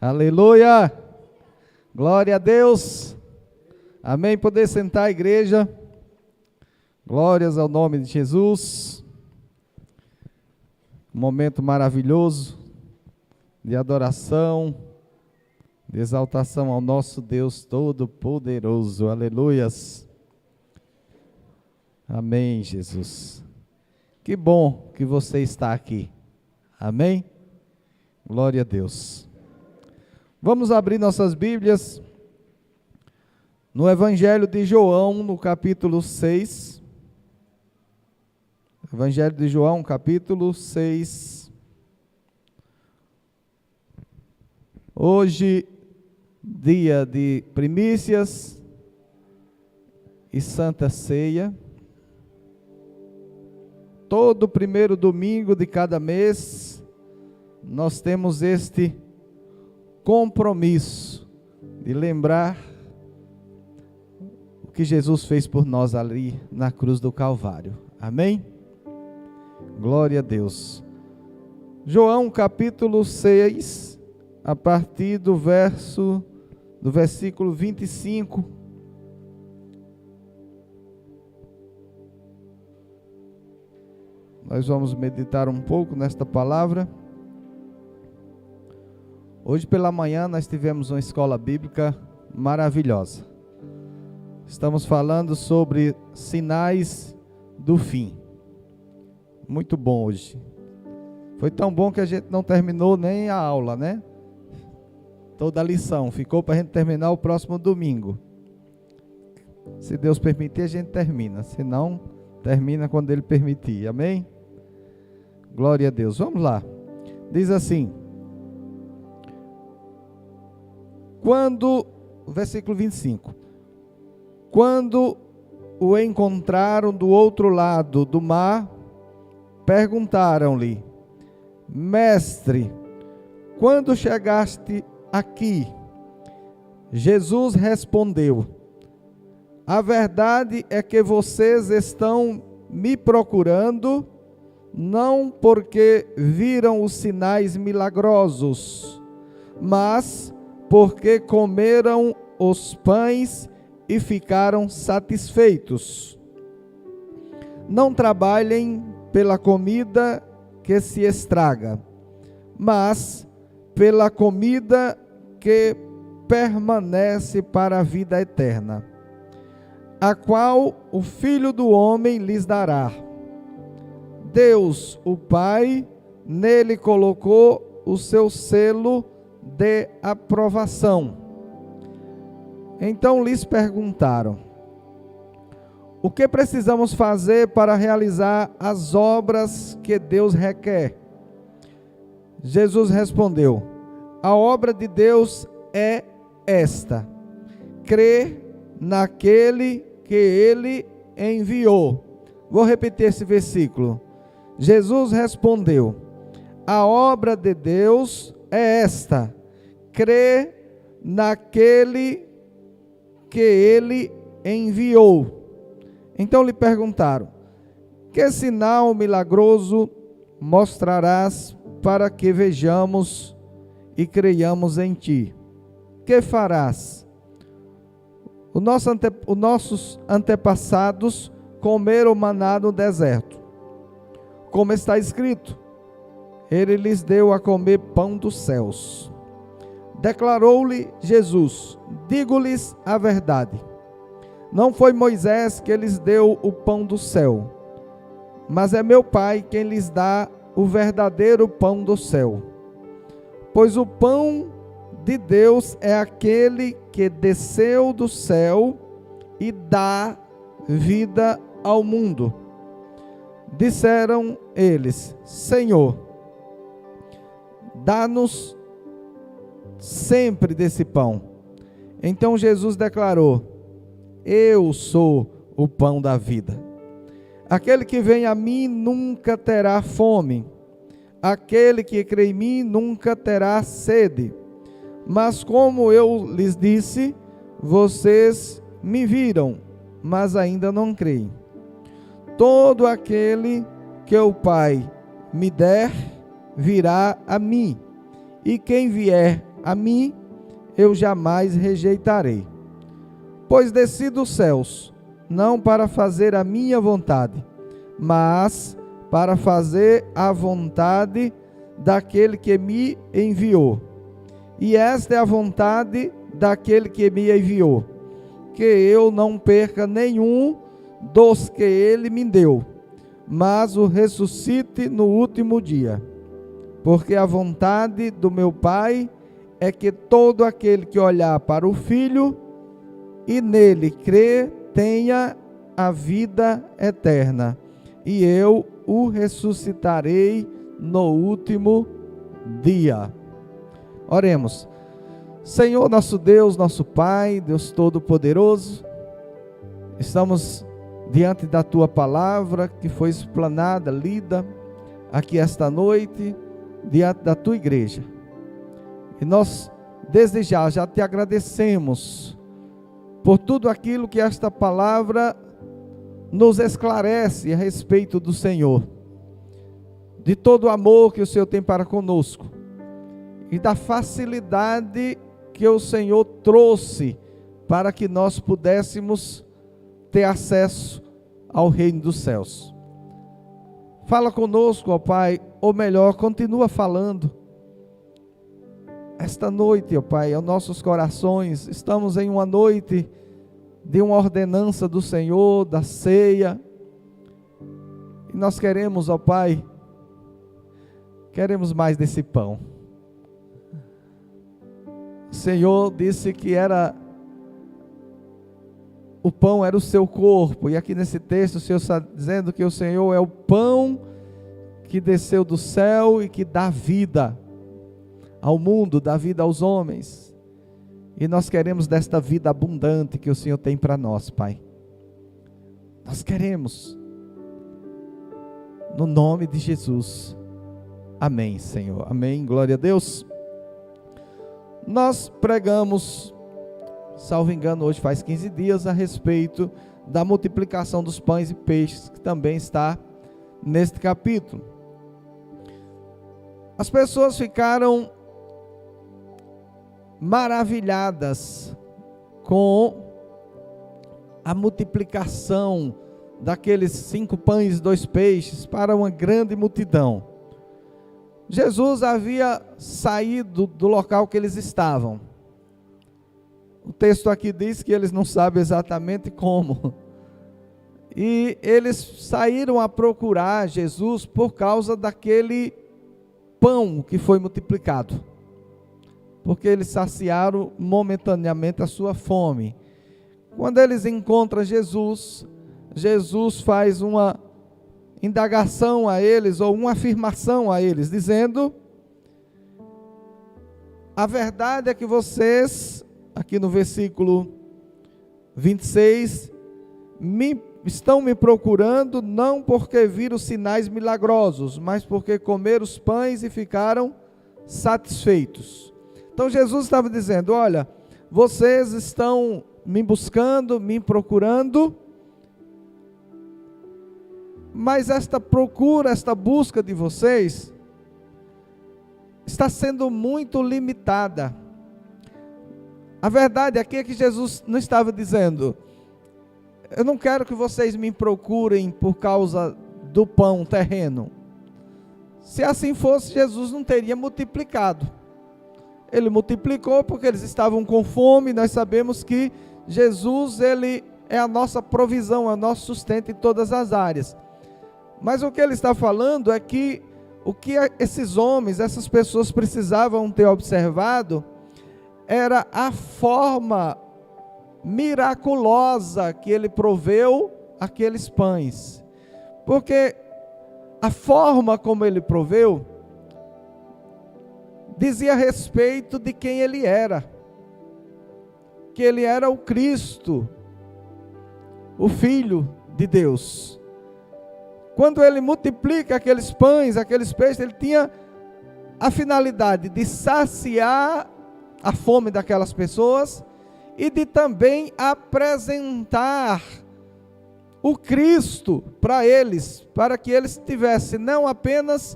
Aleluia! Glória a Deus! Amém? Poder sentar, igreja. Glórias ao nome de Jesus. Um momento maravilhoso de adoração, de exaltação ao nosso Deus Todo-Poderoso. Aleluias! Amém, Jesus. Que bom que você está aqui. Amém? Glória a Deus. Vamos abrir nossas Bíblias no Evangelho de João, no capítulo 6. Evangelho de João, capítulo 6. Hoje, dia de primícias e Santa Ceia. Todo primeiro domingo de cada mês, nós temos este compromisso de lembrar o que Jesus fez por nós ali na cruz do Calvário. Amém? Glória a Deus. João capítulo 6, a partir do versículo 25. Nós vamos meditar um pouco nesta palavra. Hoje pela manhã nós tivemos uma escola bíblica maravilhosa. Estamos falando sobre sinais do fim. Muito bom hoje. Foi tão bom que a gente não terminou nem a aula, né? Toda a lição. Ficou para a gente terminar o próximo domingo. Se Deus permitir, a gente termina. Se não, termina quando Ele permitir. Amém? Glória a Deus. Vamos lá. Diz assim. Versículo 25. Quando o encontraram do outro lado do mar, perguntaram-lhe: Mestre, quando chegaste aqui? Jesus respondeu: A verdade é que vocês estão me procurando, não porque viram os sinais milagrosos, mas porque comeram os pães e ficaram satisfeitos. Não trabalhem pela comida que se estraga, mas pela comida que permanece para a vida eterna, a qual o Filho do Homem lhes dará. Deus, o Pai, nele colocou o seu selo de aprovação. Então lhes perguntaram: O que precisamos fazer para realizar as obras que Deus requer? Jesus respondeu: A obra de Deus é esta: crer naquele que Ele enviou. Vou repetir esse versículo. Jesus respondeu: A obra de Deus é esta: crer naquele que Ele enviou. Então lhe perguntaram: Que sinal milagroso mostrarás para que vejamos e creiamos em ti? Que farás? Os nossos antepassados comeram maná no deserto. Como está escrito, Ele lhes deu a comer pão dos céus. Declarou-lhe Jesus: Digo-lhes a verdade. Não foi Moisés que lhes deu o pão do céu, mas é meu Pai quem lhes dá o verdadeiro pão do céu. Pois o pão de Deus é aquele que desceu do céu e dá vida ao mundo. Disseram eles: Senhor, dá-nos sempre desse pão. Então Jesus declarou: Eu sou o pão da vida. Aquele que vem a mim nunca terá fome. Aquele que crê em mim nunca terá sede. Mas como eu lhes disse, vocês me viram, mas ainda não creem. Todo aquele que o Pai me der, virá a mim, e quem vier a mim eu jamais rejeitarei. Pois desci dos céus, não para fazer a minha vontade, mas para fazer a vontade daquele que me enviou. E esta é a vontade daquele que me enviou, que eu não perca nenhum dos que ele me deu, mas o ressuscite no último dia. Porque a vontade do meu Pai é que todo aquele que olhar para o Filho e nele crer tenha a vida eterna, e eu o ressuscitarei no último dia. Oremos. Senhor, nosso Deus, nosso Pai, Deus Todo-Poderoso, estamos diante da Tua palavra que foi explanada, lida aqui esta noite, diante da Tua igreja. E nós, desde já te agradecemos por tudo aquilo que esta palavra nos esclarece a respeito do Senhor, de todo o amor que o Senhor tem para conosco, e da facilidade que o Senhor trouxe para que nós pudéssemos ter acesso ao reino dos céus. Fala conosco, ó Pai, ou melhor, continua falando. Esta noite, ó Pai, aos nossos corações, estamos em uma noite de uma ordenança do Senhor, da ceia, e nós queremos, ó Pai, queremos mais desse pão. O Senhor disse que o pão era o seu corpo, e aqui nesse texto o Senhor está dizendo que o Senhor é o pão que desceu do céu e que dá vida ao mundo, dá vida aos homens, e nós queremos desta vida abundante que o Senhor tem para nós, Pai. Nós queremos, no nome de Jesus, amém, Senhor, amém, glória a Deus. Nós pregamos, salvo engano, hoje faz 15 dias, a respeito da multiplicação dos pães e peixes, que também está neste capítulo. As pessoas ficaram maravilhadas com a multiplicação daqueles 5 pães e 2 peixes para uma grande multidão. Jesus havia saído do local que eles estavam. O texto aqui diz que eles não sabem exatamente como. E eles saíram a procurar Jesus por causa daquele pão que foi multiplicado. Porque eles saciaram momentaneamente a sua fome. Quando eles encontram Jesus, Jesus faz uma indagação a eles, ou uma afirmação a eles, dizendo: a verdade é que vocês, aqui no versículo 26, estão me procurando, não porque viram sinais milagrosos, mas porque comeram os pães e ficaram satisfeitos. Então Jesus estava dizendo: olha, vocês estão me buscando, me procurando, mas esta procura, esta busca de vocês está sendo muito limitada. A verdade aqui é que Jesus não estava dizendo: eu não quero que vocês me procurem por causa do pão terreno. Se assim fosse, Jesus não teria multiplicado. Ele multiplicou porque eles estavam com fome. Nós sabemos que Jesus, ele é a nossa provisão, é o nosso sustento em todas as áreas. Mas o que ele está falando é que o que esses homens, essas pessoas precisavam ter observado era a forma miraculosa que ele proveu aqueles pães. Porque a forma como ele proveu dizia a respeito de quem ele era. Que ele era o Cristo, o Filho de Deus. Quando ele multiplica aqueles pães, aqueles peixes, ele tinha a finalidade de saciar a fome daquelas pessoas e de também apresentar o Cristo para eles, para que eles tivessem não apenas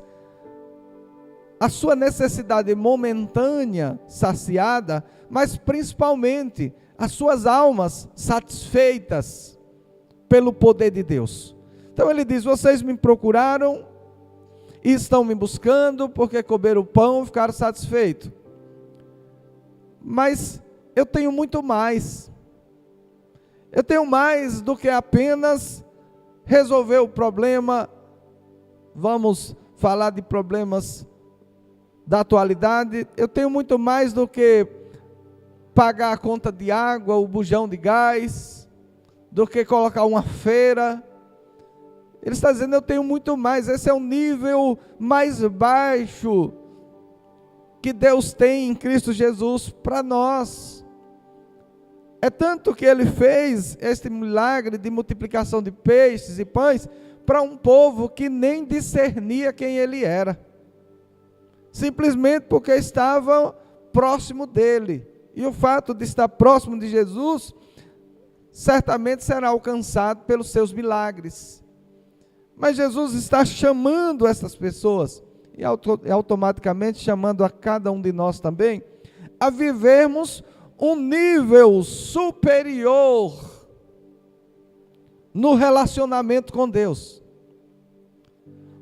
a sua necessidade momentânea saciada, mas principalmente as suas almas satisfeitas pelo poder de Deus. Então ele diz: vocês me procuraram e estão me buscando porque comeram o pão e ficaram satisfeitos. Mas eu tenho muito mais. Eu tenho mais do que apenas resolver o problema. Vamos falar de problemas da atualidade. Eu tenho muito mais do que pagar a conta de água, o bujão de gás, do que colocar uma feira. Ele está dizendo: eu tenho muito mais. Esse é o nível mais baixo que Deus tem em Cristo Jesus para nós. É tanto que ele fez este milagre de multiplicação de peixes e pães para um povo que nem discernia quem ele era, simplesmente porque estava próximo dele. E o fato de estar próximo de Jesus certamente será alcançado pelos seus milagres. Mas Jesus está chamando essas pessoas, e automaticamente chamando a cada um de nós também, a vivermos um nível superior no relacionamento com Deus.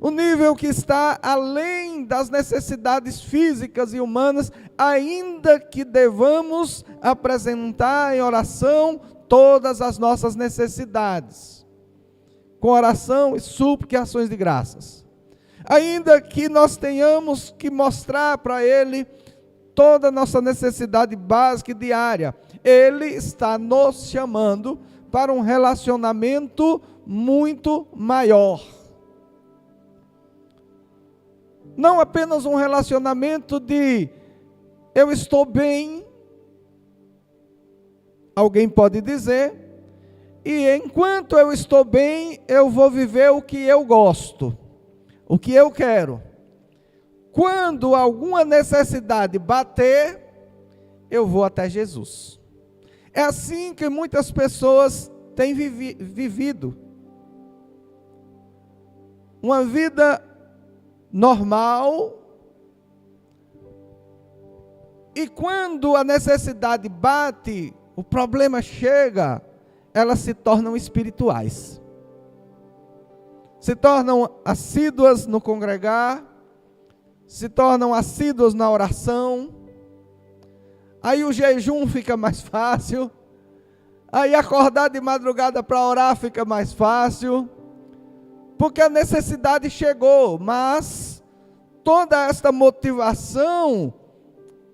Um nível que está além das necessidades físicas e humanas, ainda que devamos apresentar em oração todas as nossas necessidades, com oração e súplica e ações de graças. Ainda que nós tenhamos que mostrar para Ele toda a nossa necessidade básica e diária, Ele está nos chamando para um relacionamento muito maior. Não apenas um relacionamento de eu estou bem, alguém pode dizer, e enquanto eu estou bem, eu vou viver o que eu gosto, o que eu quero. Quando alguma necessidade bater, eu vou até Jesus. É assim que muitas pessoas têm vivido. Uma vida normal. E quando a necessidade bate, o problema chega, elas se tornam espirituais. Se tornam assíduas no congregar, se tornam assíduos na oração, aí o jejum fica mais fácil, aí acordar de madrugada para orar fica mais fácil, porque a necessidade chegou, mas toda esta motivação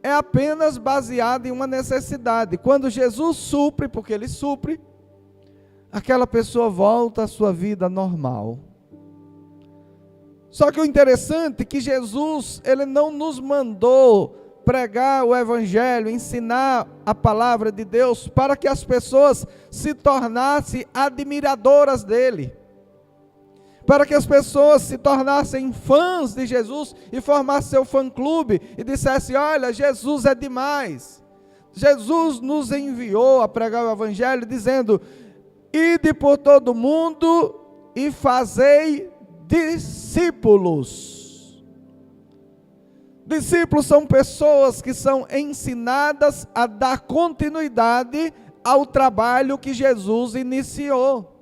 é apenas baseada em uma necessidade. Quando Jesus supre, porque Ele supre, aquela pessoa volta à sua vida normal. Só que o interessante é que Jesus, Ele não nos mandou pregar o Evangelho, ensinar a palavra de Deus, para que as pessoas se tornassem admiradoras dEle, para que as pessoas se tornassem fãs de Jesus e formassem seu fã-clube e dissessem: olha, Jesus é demais. Jesus nos enviou a pregar o Evangelho dizendo: ide por todo mundo e fazei discípulos. Discípulos são pessoas que são ensinadas a dar continuidade ao trabalho que Jesus iniciou.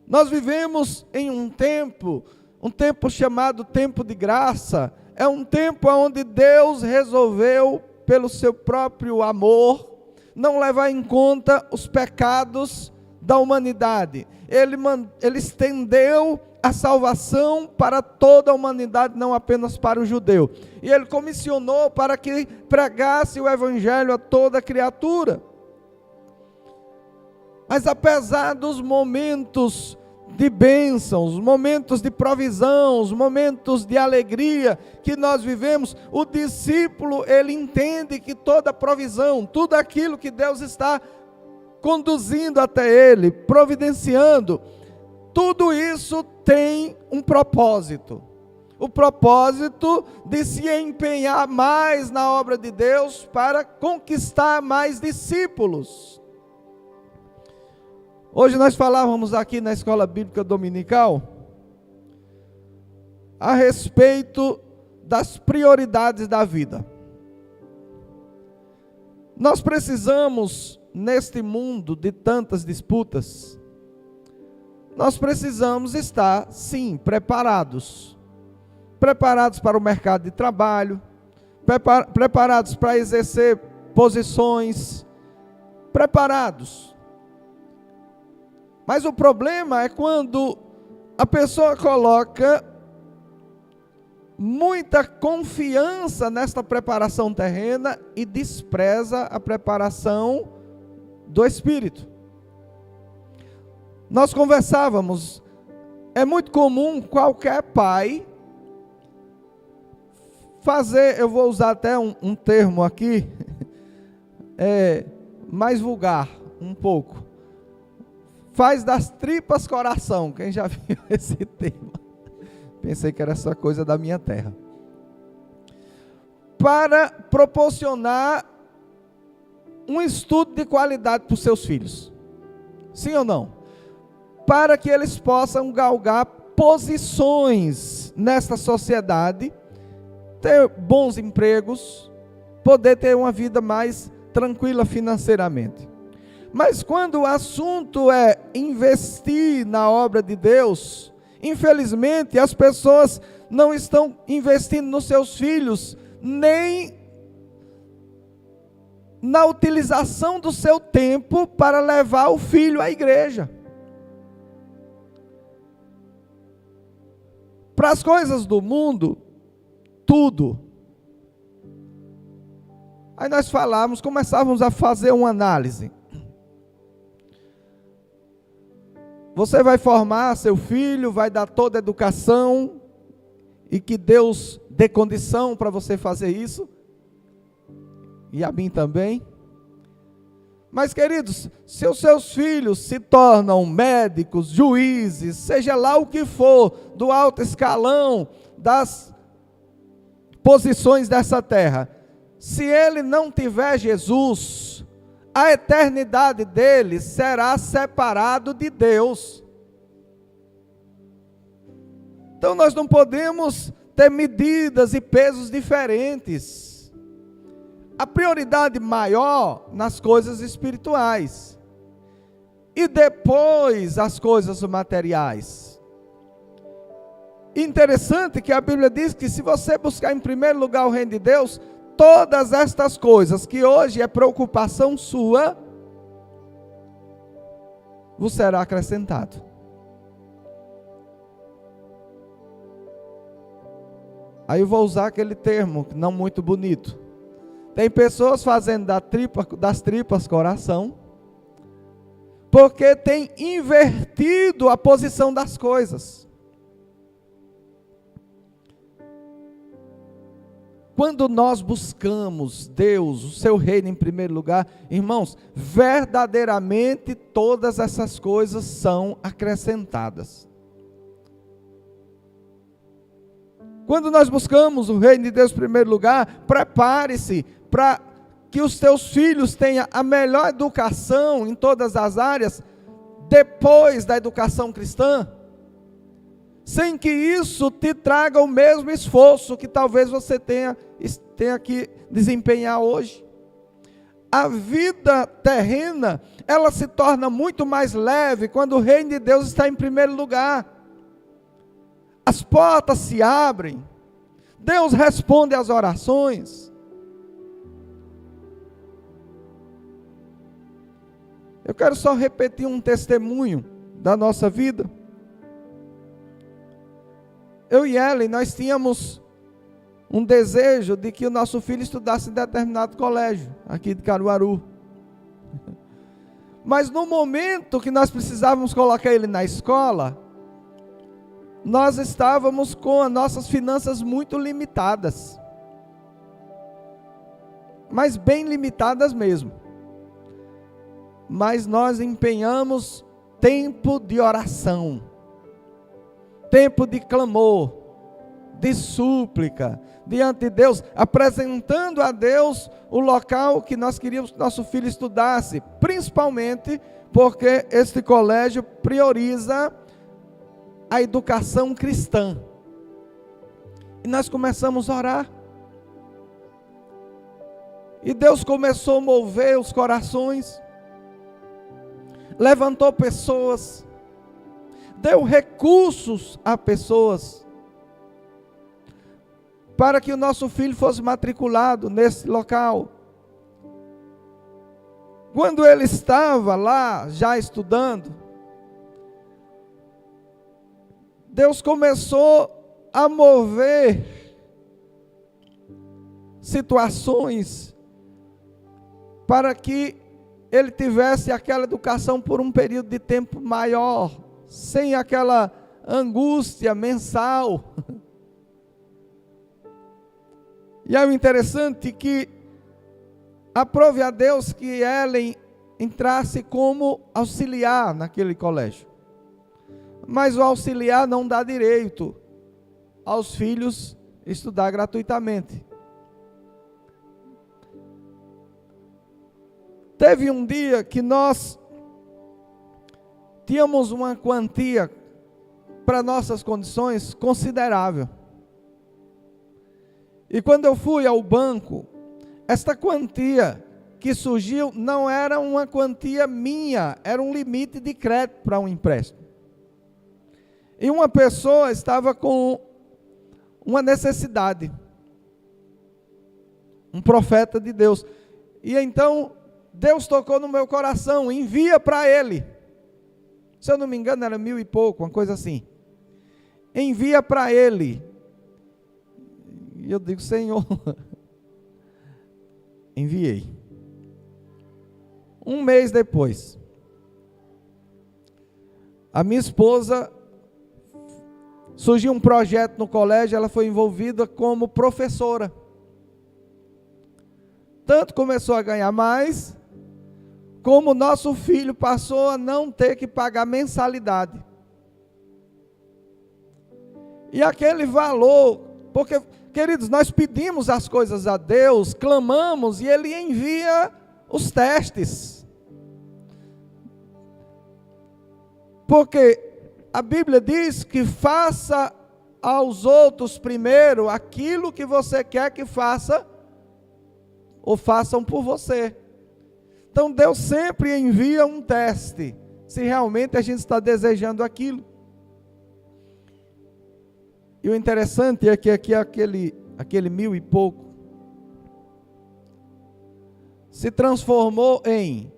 Nós vivemos em um tempo chamado tempo de graça. É um tempo onde Deus resolveu, pelo seu próprio amor, não levar em conta os pecados da humanidade. Ele estendeu a salvação para toda a humanidade, não apenas para o judeu. E Ele comissionou para que pregasse o Evangelho a toda criatura. Mas apesar dos momentos de bênçãos, os momentos de provisão, os momentos de alegria que nós vivemos, o discípulo, ele entende que toda provisão, tudo aquilo que Deus está conduzindo até ele, providenciando, tudo isso tem um propósito. O propósito de se empenhar mais na obra de Deus para conquistar mais discípulos. Hoje nós falávamos aqui na Escola Bíblica Dominical a respeito das prioridades da vida. Nós precisamos, neste mundo de tantas disputas, nós precisamos estar, sim, preparados. Preparados para o mercado de trabalho, preparados para exercer posições, preparados. Mas o problema é quando a pessoa coloca muita confiança nesta preparação terrena e despreza a preparação do espírito. Nós conversávamos, é muito comum qualquer pai fazer, eu vou usar até um termo aqui, mais vulgar, um pouco. Faz das tripas coração. Quem já viu esse termo? Pensei que era essa coisa da minha terra. Para proporcionar um estudo de qualidade para os seus filhos. Sim ou não? Para que eles possam galgar posições nesta sociedade, ter bons empregos, poder ter uma vida mais tranquila financeiramente. Mas quando o assunto é investir na obra de Deus, infelizmente as pessoas não estão investindo nos seus filhos, nem na utilização do seu tempo para levar o filho à igreja. Para as coisas do mundo, tudo. Aí nós começávamos a fazer uma análise. Você vai formar seu filho, vai dar toda a educação, e que Deus dê condição para você fazer isso, e a mim também. Mas, queridos, se os seus filhos se tornam médicos, juízes, seja lá o que for, do alto escalão, das posições dessa terra, se ele não tiver Jesus, a eternidade dele será separado de Deus. Então nós não podemos ter medidas e pesos diferentes. A prioridade maior nas coisas espirituais. E depois as coisas materiais. Interessante que a Bíblia diz que se você buscar em primeiro lugar o reino de Deus, todas estas coisas que hoje é preocupação sua, vos será acrescentado. Aí eu vou usar aquele termo não muito bonito. Tem pessoas fazendo das tripas coração, porque tem invertido a posição das coisas. Quando nós buscamos Deus, o seu reino em primeiro lugar, irmãos, verdadeiramente todas essas coisas são acrescentadas. Quando nós buscamos o reino de Deus em primeiro lugar, prepare-se para que os teus filhos tenham a melhor educação em todas as áreas, depois da educação cristã, sem que isso te traga o mesmo esforço que talvez você tenha que desempenhar hoje. A vida terrena, ela se torna muito mais leve quando o reino de Deus está em primeiro lugar. As portas se abrem, Deus responde às orações. Eu quero só repetir um testemunho da nossa vida. Eu e Ellen, nós tínhamos um desejo de que o nosso filho estudasse em determinado colégio, aqui de Caruaru. Mas no momento que nós precisávamos colocar ele na escola, nós estávamos com as nossas finanças muito limitadas. Mas bem limitadas mesmo. Mas nós empenhamos tempo de oração, tempo de clamor, de súplica, diante de Deus, apresentando a Deus o local que nós queríamos que nosso filho estudasse, principalmente porque este colégio prioriza a educação cristã. E nós começamos a orar. E Deus começou a mover os corações, levantou pessoas, deu recursos a pessoas, para que o nosso filho fosse matriculado nesse local. Quando ele estava lá, já estudando, Deus começou a mover situações para que ele tivesse aquela educação por um período de tempo maior, sem aquela angústia mensal. E é interessante que aprove a Deus que Ellen entrasse como auxiliar naquele colégio. Mas o auxiliar não dá direito aos filhos estudar gratuitamente. Teve um dia que nós tínhamos uma quantia para nossas condições considerável. E quando eu fui ao banco, esta quantia que surgiu não era uma quantia minha, era um limite de crédito para um empréstimo. E uma pessoa estava com uma necessidade, um profeta de Deus. E então Deus tocou no meu coração, envia para ele. Se eu não me engano era 1.000 e pouco, uma coisa assim. Envia para ele. E eu digo, Senhor, enviei. Um mês depois, a minha esposa, surgiu um projeto no colégio, ela foi envolvida como professora. Tanto começou a ganhar mais, como nosso filho passou a não ter que pagar mensalidade. E aquele valor, porque, queridos, nós pedimos as coisas a Deus, clamamos e Ele envia os testes. Porque a Bíblia diz que faça aos outros primeiro aquilo que você quer que faça, ou façam por você. Então Deus sempre envia um teste, se realmente a gente está desejando aquilo. E o interessante é que aqui aquele 1.000 e pouco se transformou em,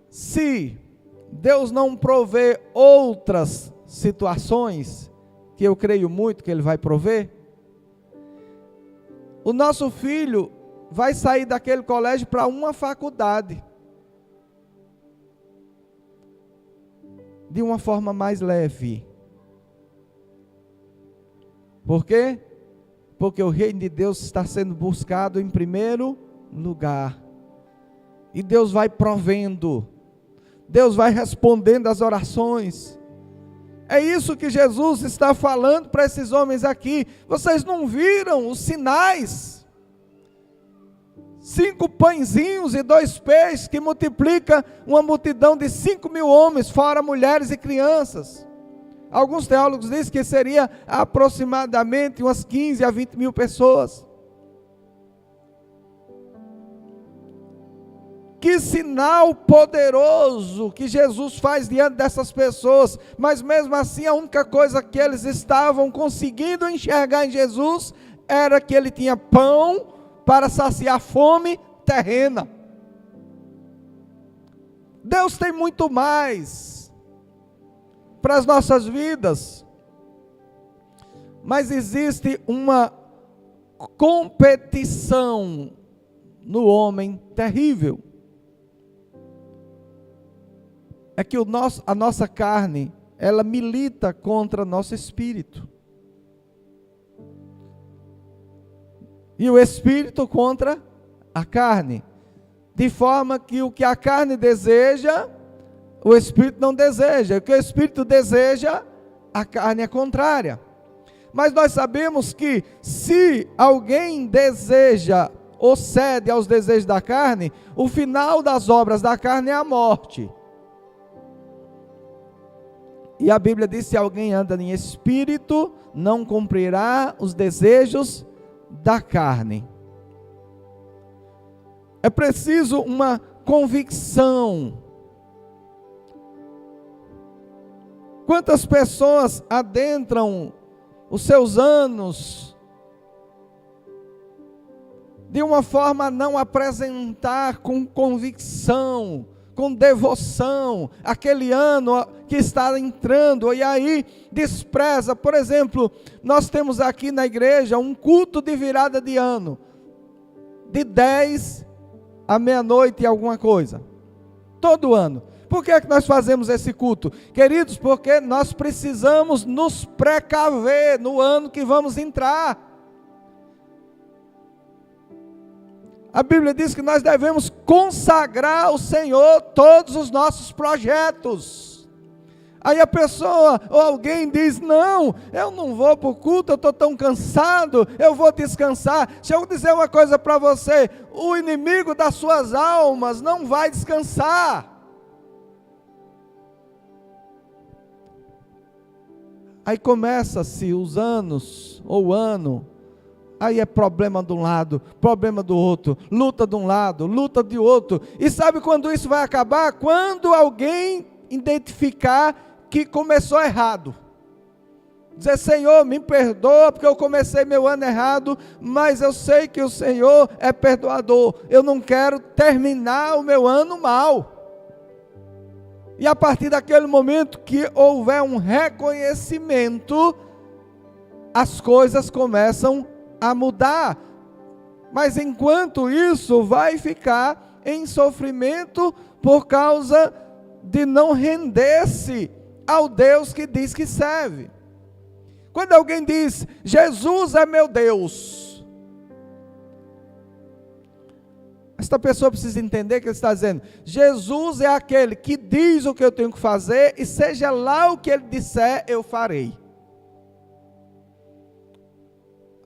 se Deus não prover outras situações, que eu creio muito que Ele vai prover, o nosso filho vai sair daquele colégio para uma faculdade, de uma forma mais leve. Por quê? Porque o reino de Deus está sendo buscado em primeiro lugar. E Deus vai provendo. Deus vai respondendo às orações. É isso que Jesus está falando para esses homens aqui. Vocês não viram os sinais? 5 pãezinhos e 2 peixes que multiplica uma multidão de 5.000 homens, fora mulheres e crianças. Alguns teólogos dizem que seria aproximadamente umas 15 a 20 mil pessoas. Que sinal poderoso que Jesus faz diante dessas pessoas, mas mesmo assim a única coisa que eles estavam conseguindo enxergar em Jesus era que ele tinha pão para saciar a fome terrena. Deus tem muito mais para as nossas vidas, mas existe uma competição no homem terrível. É que a nossa carne, ela milita contra nosso espírito. E o espírito contra a carne. De forma que o que a carne deseja, o espírito não deseja. O que o espírito deseja, a carne é contrária. Mas nós sabemos que se alguém deseja ou cede aos desejos da carne, o final das obras da carne é a morte. E a Bíblia diz: se alguém anda em espírito, não cumprirá os desejos da carne. É preciso uma convicção. Quantas pessoas adentram os seus anos de uma forma a não apresentar com convicção, com devoção, aquele ano que está entrando, e aí despreza. Por exemplo, nós temos aqui na igreja um culto de virada de ano, de 10 à meia-noite e alguma coisa, todo ano. Por que é que nós fazemos esse culto? Queridos, porque nós precisamos nos precaver no ano que vamos entrar. A Bíblia diz que nós devemos consagrar ao Senhor todos os nossos projetos. Aí a pessoa ou alguém diz: não, eu não vou para o culto, eu estou tão cansado, eu vou descansar. Deixa eu dizer uma coisa para você: o inimigo das suas almas não vai descansar. Aí começa-se os anos, ou o ano, aí é problema de um lado, problema do outro, luta de um lado, luta de outro. E sabe quando isso vai acabar? Quando alguém identificar que começou errado. Dizer: Senhor, me perdoa porque eu comecei meu ano errado, mas eu sei que o Senhor é perdoador. Eu não quero terminar o meu ano mal. E a partir daquele momento que houver um reconhecimento, as coisas começam a mudar. Mas enquanto isso, vai ficar em sofrimento por causa de não render-se ao Deus que diz que serve. Quando alguém diz: Jesus é meu Deus, esta pessoa precisa entender que ele está dizendo: Jesus é aquele que diz o que eu tenho que fazer, e seja lá o que ele disser, eu farei.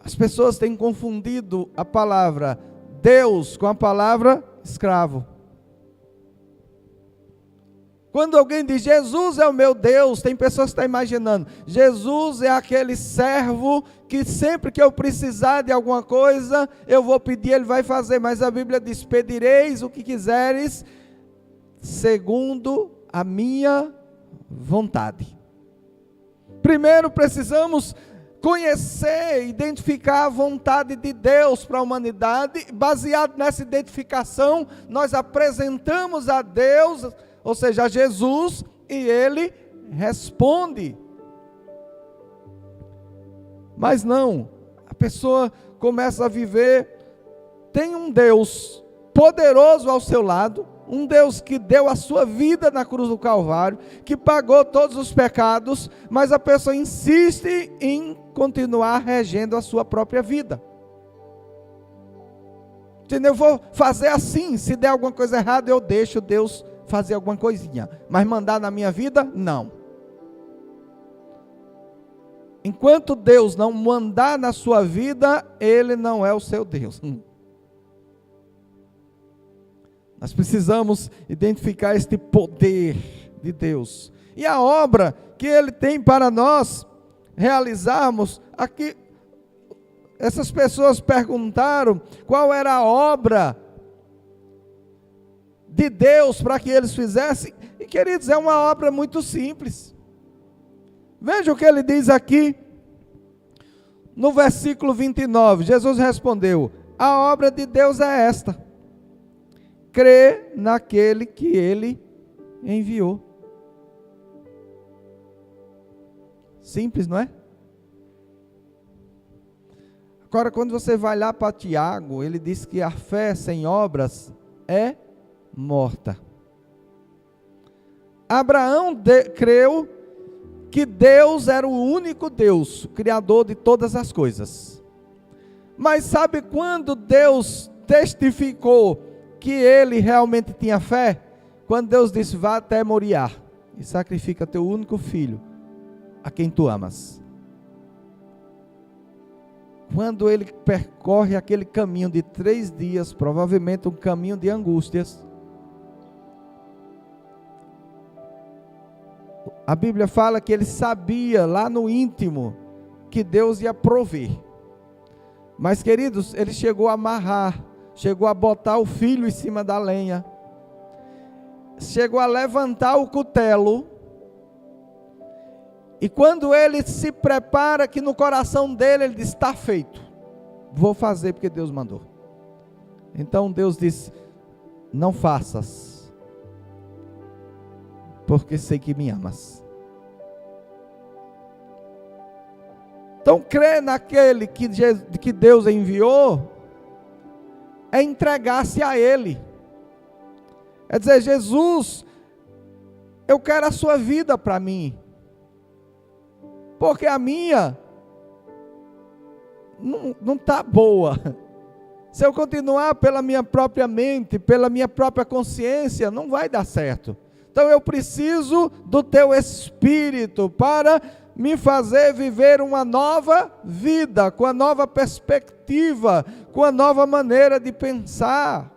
As pessoas têm confundido a palavra Deus com a palavra escravo. Quando alguém diz: Jesus é o meu Deus, tem pessoas que estão imaginando: Jesus é aquele servo que sempre que eu precisar de alguma coisa, eu vou pedir, ele vai fazer. Mas a Bíblia diz: pedireis o que quiseres, segundo a minha vontade. Primeiro precisamos conhecer, identificar a vontade de Deus para a humanidade. Baseado nessa identificação, nós apresentamos a Deus, ou seja, a Jesus, e Ele responde. Mas não, a pessoa começa a viver, tem um Deus poderoso ao seu lado, um Deus que deu a sua vida na cruz do Calvário, que pagou todos os pecados, mas a pessoa insiste em continuar regendo a sua própria vida. Entendeu? Eu vou fazer assim, se der alguma coisa errada, eu deixo Deus fazer alguma coisinha, mas mandar na minha vida, não. Enquanto Deus não mandar na sua vida, Ele não é o seu Deus. Nós precisamos identificar este poder de Deus. E a obra que Ele tem para nós realizarmos. Aqui, essas pessoas perguntaram qual era a obra de Deus para que eles fizessem. E queridos, é uma obra muito simples. Veja o que ele diz aqui, no versículo 29, Jesus respondeu: a obra de Deus é esta: crer naquele que Ele enviou. Simples, não é? Agora, quando você vai lá para Tiago, ele diz que a fé sem obras é morta. Abraão creu que Deus era o único Deus, criador de todas as coisas. Mas sabe quando Deus testificou que ele realmente tinha fé? Quando Deus disse: vá até Moriá e sacrifica teu único filho, a quem tu amas. Quando ele percorre aquele caminho de 3 dias, provavelmente um caminho de angústias, a Bíblia fala que ele sabia lá no íntimo que Deus ia prover. Mas, queridos, ele chegou a amarrar, chegou a botar o filho em cima da lenha, chegou a levantar o cutelo, e quando ele se prepara, que no coração dele ele diz: está feito, vou fazer porque Deus mandou. Então Deus diz: não faças, porque sei que me amas. Então crer naquele que Deus enviou, é entregar-se a Ele, é dizer: Jesus, eu quero a sua vida para mim, porque a minha não está boa. Se eu continuar pela minha própria mente, pela minha própria consciência, não vai dar certo. Então eu preciso do teu Espírito para me fazer viver uma nova vida, com a nova perspectiva, com a nova maneira de pensar.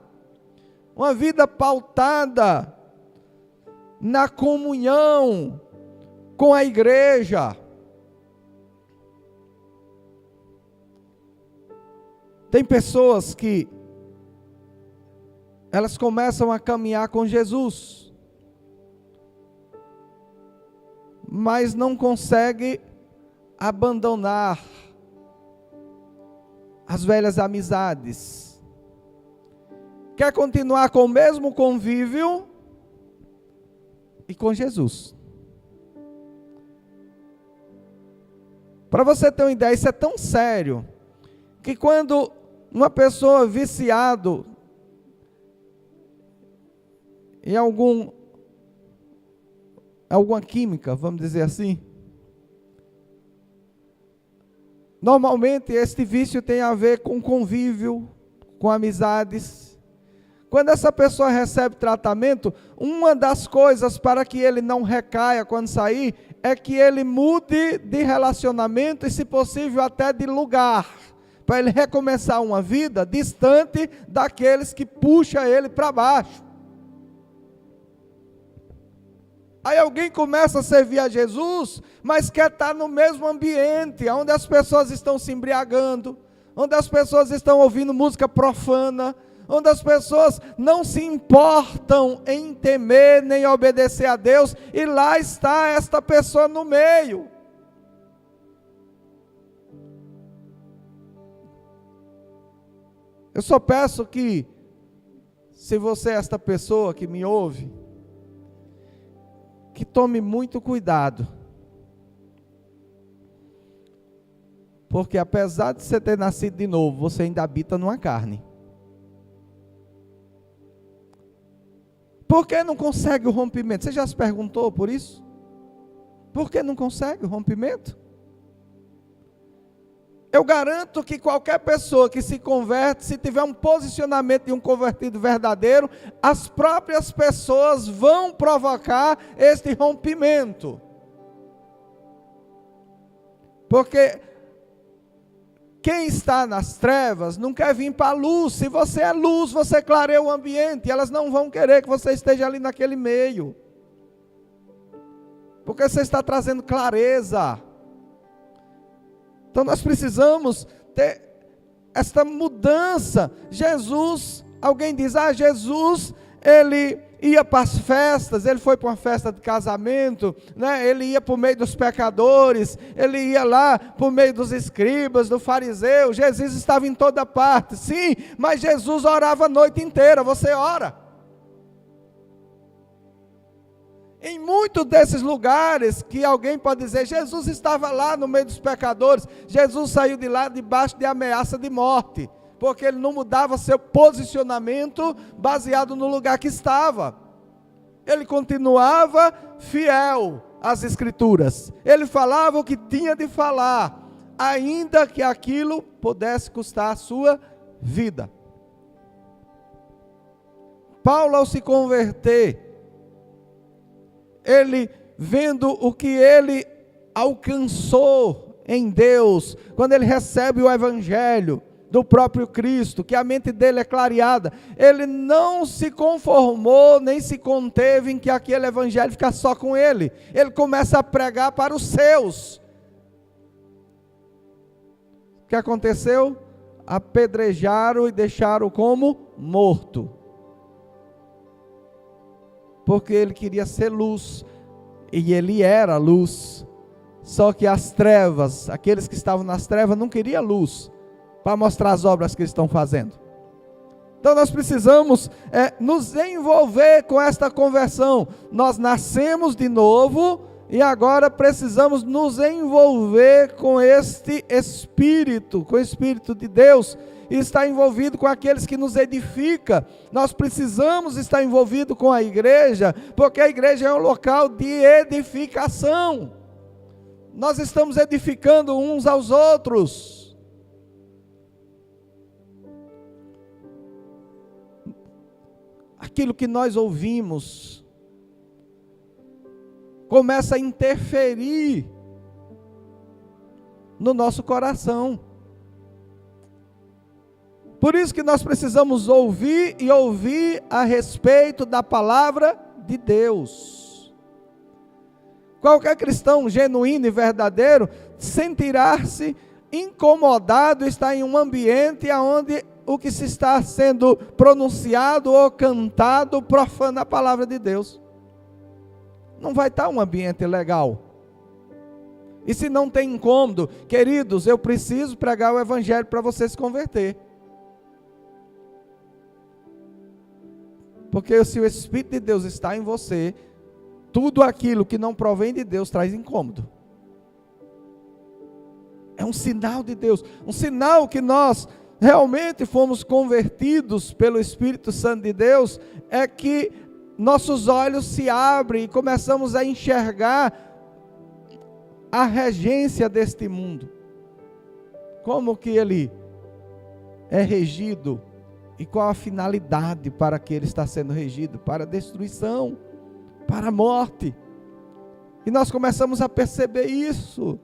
Uma vida pautada na comunhão com a igreja. Tem pessoas que elas começam a caminhar com Jesus, mas não conseguem abandonar as velhas amizades. Quer continuar com o mesmo convívio e com Jesus. Para você ter uma ideia, isso é tão sério, que quando uma pessoa viciada em alguma química, vamos dizer assim, normalmente este vício tem a ver com convívio, com amizades. Quando essa pessoa recebe tratamento, uma das coisas para que ele não recaia quando sair, é que ele mude de relacionamento e, se possível, até de lugar, para ele recomeçar uma vida distante daqueles que puxam ele para baixo. Aí alguém começa a servir a Jesus, mas quer estar no mesmo ambiente, onde as pessoas estão se embriagando, onde as pessoas estão ouvindo música profana, onde as pessoas não se importam em temer nem obedecer a Deus, e lá está esta pessoa no meio. Eu só peço que, se você é esta pessoa que me ouve, que tome muito cuidado, porque apesar de você ter nascido de novo, você ainda habita numa carne. Por que não consegue o rompimento? Você já se perguntou por isso? Por que não consegue o rompimento? Eu garanto que qualquer pessoa que se converte, se tiver um posicionamento de um convertido verdadeiro, as próprias pessoas vão provocar este rompimento. Porque quem está nas trevas não quer vir para a luz. Se você é luz, você clareia o ambiente, e elas não vão querer que você esteja ali naquele meio, porque você está trazendo clareza. Então nós precisamos ter esta mudança. Jesus, alguém diz: Jesus, ele ia para as festas, ele foi para uma festa de casamento, né? Ele ia por meio dos pecadores, ele ia lá por meio dos escribas, do fariseu. Jesus estava em toda parte, sim, mas Jesus orava a noite inteira. Você ora? Em muitos desses lugares que alguém pode dizer: Jesus estava lá no meio dos pecadores, Jesus saiu de lá debaixo de ameaça de morte, porque ele não mudava seu posicionamento baseado no lugar que estava. Ele continuava fiel às Escrituras, ele falava o que tinha de falar, ainda que aquilo pudesse custar a sua vida. Paulo, ao se converter, ele, vendo o que ele alcançou em Deus, quando ele recebe o Evangelho, do próprio Cristo, que a mente dele é clareada. Ele não se conformou, nem se conteve em que aquele evangelho ficasse só com ele. Ele começa a pregar para os seus. O que aconteceu? Apedrejaram e deixaram como morto. Porque ele queria ser luz, e ele era luz. Só que as trevas, aqueles que estavam nas trevas não queriam luz, para mostrar as obras que eles estão fazendo. Então nós precisamos nos envolver com esta conversão. Nós nascemos de novo, e agora precisamos nos envolver com este Espírito, com o Espírito de Deus, e estar envolvido com aqueles que nos edificam. Nós precisamos estar envolvido com a igreja, porque a igreja é um local de edificação. Nós estamos edificando uns aos outros. Aquilo que nós ouvimos começa a interferir no nosso coração. Por isso que nós precisamos ouvir e ouvir a respeito da palavra de Deus. Qualquer cristão genuíno e verdadeiro sentirá-se incomodado estar em um ambiente onde o que se está sendo pronunciado ou cantado profana a palavra de Deus. Não vai estar um ambiente legal. E se não tem incômodo, queridos, eu preciso pregar o evangelho para você se converter. Porque se o Espírito de Deus está em você, tudo aquilo que não provém de Deus traz incômodo. É um sinal de Deus, um sinal que nós realmente fomos convertidos pelo Espírito Santo de Deus, é que nossos olhos se abrem e começamos a enxergar a regência deste mundo. Como que ele é regido e qual a finalidade para que ele está sendo regido? Para a destruição, para a morte. E nós começamos a perceber isso.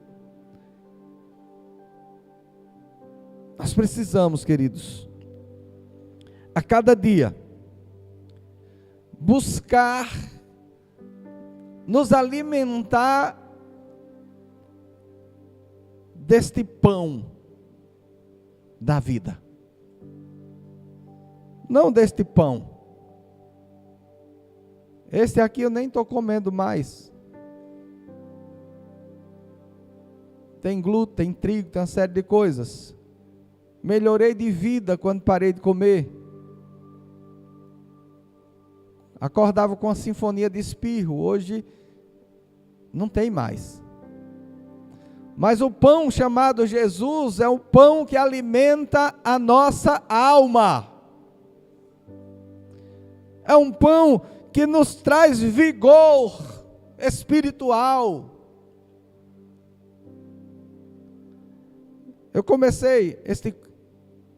Nós precisamos, queridos, a cada dia, buscar nos alimentar deste pão da vida. Não deste pão. Este aqui eu nem estou comendo mais. Tem glúten, tem trigo, tem uma série de coisas. Melhorei de vida quando parei de comer. Acordava com uma sinfonia de espirro. Hoje não tem mais. Mas o pão chamado Jesus é o pão que alimenta a nossa alma. É um pão que nos traz vigor espiritual. Eu comecei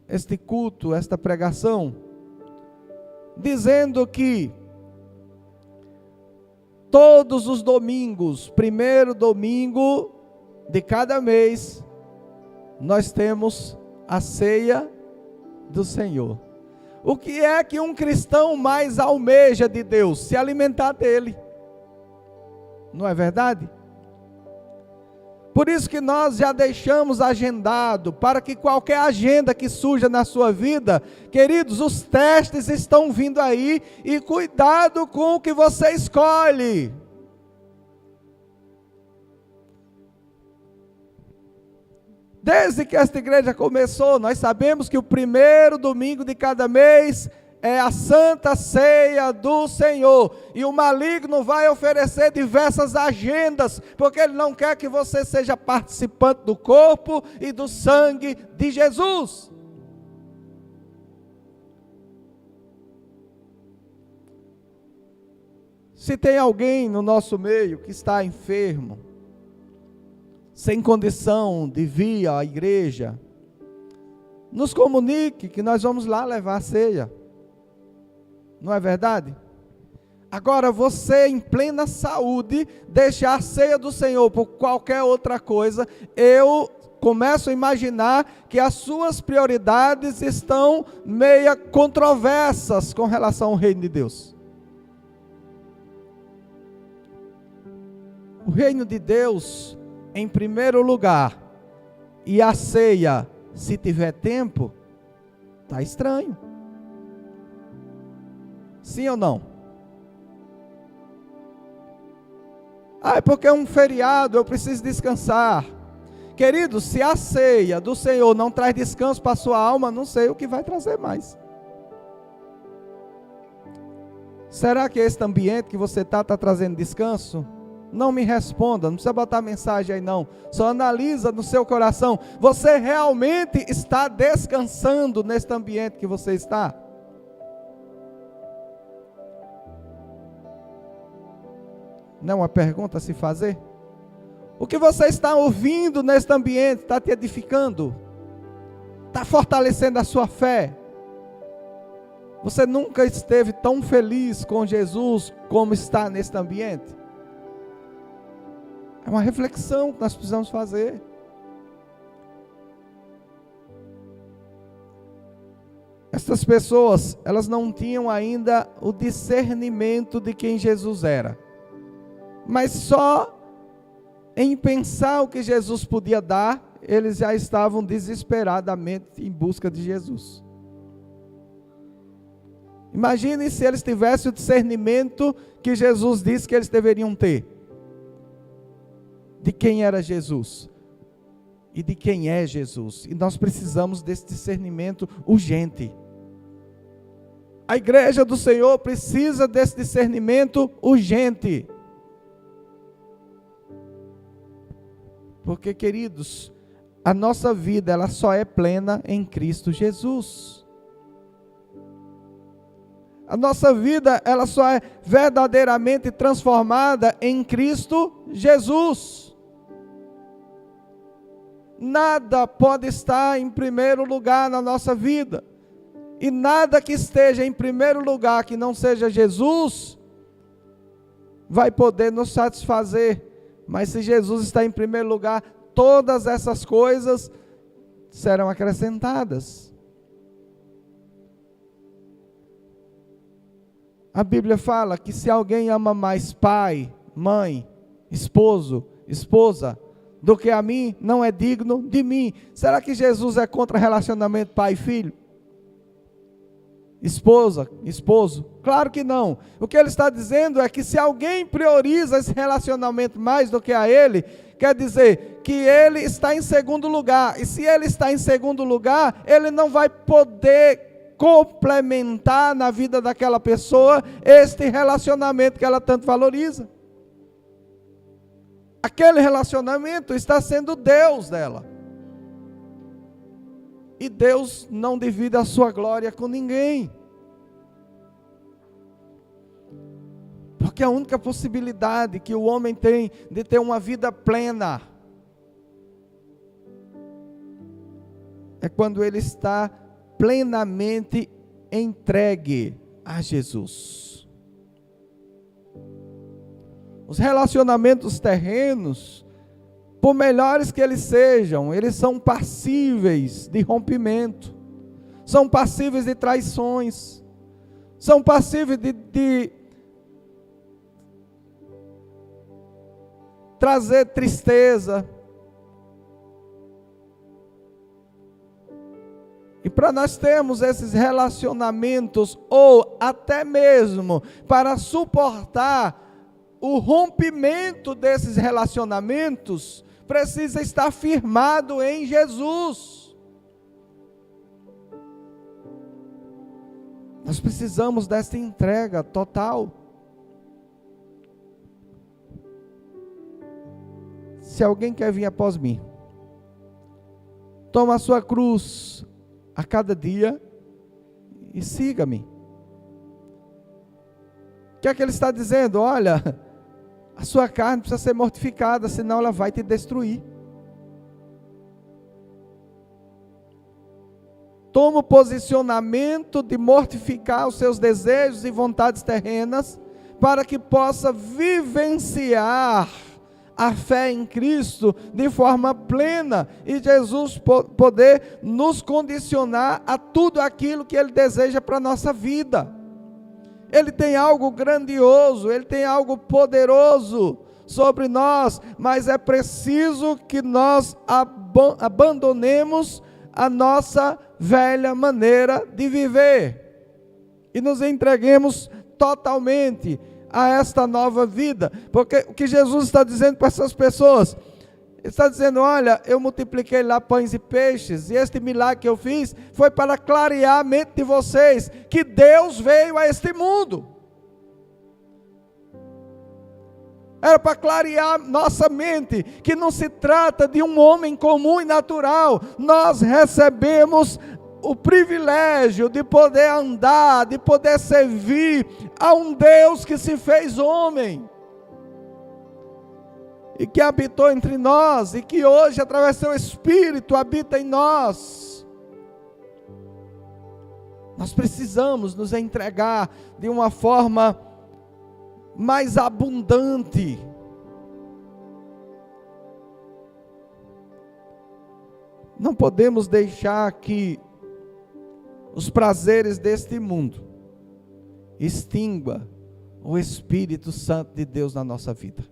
este culto, esta pregação, dizendo que todos os domingos, primeiro domingo de cada mês, nós temos a ceia do Senhor. O que é que um cristão mais almeja de Deus? Se alimentar dele. Não é verdade? Por isso que nós já deixamos agendado, para que qualquer agenda que surja na sua vida, queridos, os testes estão vindo aí, e cuidado com o que você escolhe. Desde que esta igreja começou, nós sabemos que o primeiro domingo de cada mês é a Santa Ceia do Senhor, e o maligno vai oferecer diversas agendas, porque ele não quer que você seja participante do corpo e do sangue de Jesus. Se tem alguém no nosso meio que está enfermo, sem condição de vir à igreja, nos comunique que nós vamos lá levar a ceia. Não é verdade? Agora, você em plena saúde, deixar a ceia do Senhor por qualquer outra coisa, eu começam a imaginar que as suas prioridades estão meia controversas com relação ao reino de Deus. O reino de Deus em primeiro lugar, e a ceia, se tiver tempo, está estranho. Sim ou não? É porque é um feriado, eu preciso descansar. Queridos, se a ceia do Senhor não traz descanso para a sua alma, não sei o que vai trazer mais. Será que este ambiente que você está trazendo descanso? Não me responda, não precisa botar mensagem aí não. Só analisa no seu coração. Você realmente está descansando neste ambiente que você está? Não é uma pergunta a se fazer? O que você está ouvindo neste ambiente está te edificando? Está fortalecendo a sua fé? Você nunca esteve tão feliz com Jesus como está neste ambiente? É uma reflexão que nós precisamos fazer. Essas pessoas, elas não tinham ainda o discernimento de quem Jesus era. Mas só em pensar o que Jesus podia dar, eles já estavam desesperadamente em busca de Jesus. Imagine se eles tivessem o discernimento que Jesus disse que eles deveriam ter. De quem era Jesus e de quem é Jesus. E nós precisamos desse discernimento urgente. A igreja do Senhor precisa desse discernimento urgente. Porque, queridos, a nossa vida ela só é plena em Cristo Jesus. A nossa vida ela só é verdadeiramente transformada em Cristo Jesus. Nada pode estar em primeiro lugar na nossa vida. E nada que esteja em primeiro lugar que não seja Jesus, vai poder nos satisfazer. Mas se Jesus está em primeiro lugar, todas essas coisas serão acrescentadas. A Bíblia fala que se alguém ama mais pai, mãe, esposo, esposa, do que a mim, não é digno de mim. Será que Jesus é contra relacionamento pai e filho? Esposa, esposo? Claro que não. O que ele está dizendo é que se alguém prioriza esse relacionamento mais do que a ele, quer dizer que ele está em segundo lugar. E se ele está em segundo lugar, ele não vai poder complementar na vida daquela pessoa este relacionamento que ela tanto valoriza. Aquele relacionamento está sendo Deus dela. E Deus não divide a sua glória com ninguém. Porque a única possibilidade que o homem tem de ter uma vida plena é quando ele está plenamente entregue a Jesus. Os relacionamentos terrenos, por melhores que eles sejam, eles são passíveis de rompimento, são passíveis de traições, são passíveis de trazer tristeza. E para nós termos esses relacionamentos, ou até mesmo para suportar o rompimento desses relacionamentos, precisa estar firmado em Jesus. Nós precisamos dessa entrega total. Se alguém quer vir após mim, toma a sua cruz a cada dia e siga-me. O que é que ele está dizendo? Olha, a sua carne precisa ser mortificada, senão ela vai te destruir. Toma o posicionamento de mortificar os seus desejos e vontades terrenas, para que possa vivenciar a fé em Cristo de forma plena e Jesus poder nos condicionar a tudo aquilo que Ele deseja para a nossa vida. Ele tem algo grandioso, Ele tem algo poderoso sobre nós, mas é preciso que nós abandonemos a nossa velha maneira de viver e nos entreguemos totalmente a esta nova vida, porque o que Jesus está dizendo para essas pessoas, Ele está dizendo: olha, eu multipliquei lá pães e peixes, e este milagre que eu fiz, foi para clarear a mente de vocês, que Deus veio a este mundo, era para clarear nossa mente, que não se trata de um homem comum e natural, nós recebemos o privilégio de poder andar, de poder servir a um Deus que se fez homem, e que habitou entre nós, e que hoje, através do seu Espírito, habita em nós. Nós precisamos nos entregar de uma forma mais abundante. Não podemos deixar que os prazeres deste mundo extingua o Espírito Santo de Deus na nossa vida.